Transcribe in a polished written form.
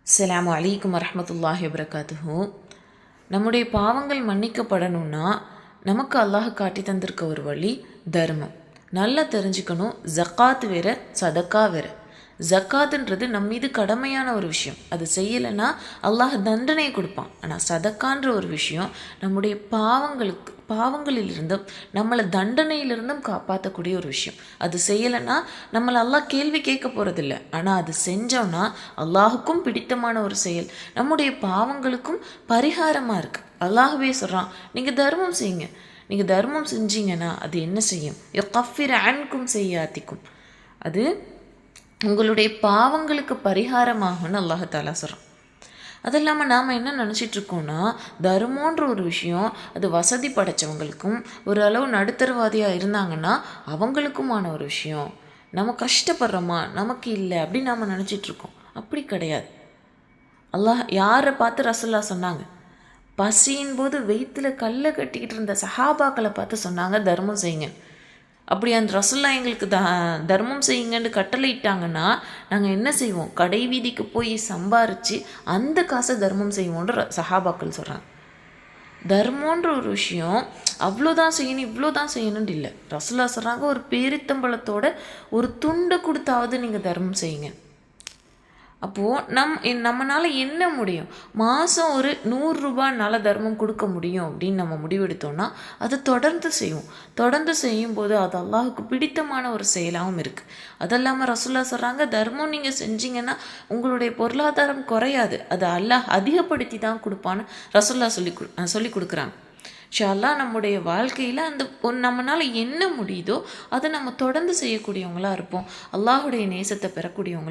அஸ்ஸலாமு அலைக்கும் வரஹ்மத்துல்லாஹி வபரகாத்துஹு. நம்முடைய பாவங்கள் மன்னிக்கப்படணும்னா நமக்கு அல்லாஹ் காட்டி தந்திருக்க ஒரு வழி தர்மம். நல்லா தெரிஞ்சுக்கணும், ஜக்காத் வேற சதக்கா வேற. ஜக்காத்துன்றது நம்ம மீது கடமையான ஒரு விஷயம், அது செய்யலைன்னா அல்லாஹ் தண்டனையை கொடுப்பான். ஆனால் சதக்கான்ற ஒரு விஷயம் நம்முடைய பாவங்களிலிருந்தும் நம்மளை தண்டனையிலிருந்தும் காப்பாற்றக்கூடிய ஒரு விஷயம். அது செய்யலைன்னா நம்மளை அல்லாஹ் கேள்வி கேட்க போகிறதில்ல. ஆனால் அது செஞ்சோன்னா அல்லாஹுக்கும் பிடித்தமான ஒரு செயல், நம்முடைய பாவங்களுக்கும் பரிகாரமாக இருக்குது. அல்லாஹுவே சொல்கிறான், நீங்கள் தர்மம் செய்யுங்க. நீங்கள் தர்மம் செஞ்சீங்கன்னா அது என்ன செய்யும்? யுகஃபிர் அன்கும் செய்யாத்திக்கும், அது உங்களுடைய பாவங்களுக்கு பரிகாரமாகும்னு அல்லாஹாலா சொல்கிறான். அது இல்லாமல் நாம் என்ன நினச்சிட்ருக்கோன்னா, தர்மன்ற ஒரு விஷயம் அது வசதி படைத்தவங்களுக்கும் ஒரு அளவு நடுத்தரவாதியாக இருந்தாங்கன்னா அவங்களுக்குமான ஒரு விஷயம். நம்ம கஷ்டப்படுறோமா, நமக்கு இல்லை அப்படின்னு நாம் நினச்சிட்ருக்கோம். அப்படி கிடையாது. அல்லாஹ் யாரை பார்த்து ரசூல்லா சொன்னாங்க? பசியின் போது வயிற்றில் கல்லை கட்டிக்கிட்டு இருந்த சஹாபாக்களை பார்த்து சொன்னாங்க, தர்மம் செய்யுங்க. அப்படி அந்த ரசூல்லா எங்களுக்கு தர்மம் செய்யுங்கன்னு கட்டளையிட்டாங்கன்னா நாங்கள் என்ன செய்வோம்? கடை வீதிக்கு போய் சம்பாரித்து அந்த காசை தர்மம் செய்வோன்ற சஹாபாக்கள் சொல்கிறாங்க. தர்மன்ற ஒரு விஷயம் அவ்வளோதான் செய்யணும், இவ்வளோதான் செய்யணும்னு இல்லை. ரசூல்லா சொல்கிறாங்க, ஒரு பேரித்தம்பளத்தோட ஒரு துண்டை கொடுத்தாவது நீங்கள் தர்மம் செய்யுங்க. அப்போது நம்மளால் என்ன முடியும்? மாதம் ஒரு 100 ரூபாய் நல்ல தர்மம் கொடுக்க முடியும் அப்படின்னு நம்ம முடிவெடுத்தோம்னா அதை தொடர்ந்து செய்வோம். தொடர்ந்து செய்யும்போது அது அல்லாஹுக்கு பிடித்தமான ஒரு செயலாகவும் இருக்குது. அது இல்லாமல் ரசூல்லா சொல்கிறாங்க, தர்மம் நீங்கள் செஞ்சீங்கன்னா உங்களுடைய பொருளாதாரம் குறையாது, அது அல்லாஹ் அதிகப்படுத்தி தான் கொடுப்பான்னு ரசூல்லா சொல்லி கொடுக்குறாங்க. இன்ஷா அல்லாஹ் நம்முடைய வாழ்க்கையில் அந்த நம்மளால் என்ன முடியுதோ அதை நம்ம தொடர்ந்து செய்யக்கூடியவங்களாக இருப்போம். அல்லாஹுடைய நேசத்தை பெறக்கூடியவங்களாக இருப்போம்.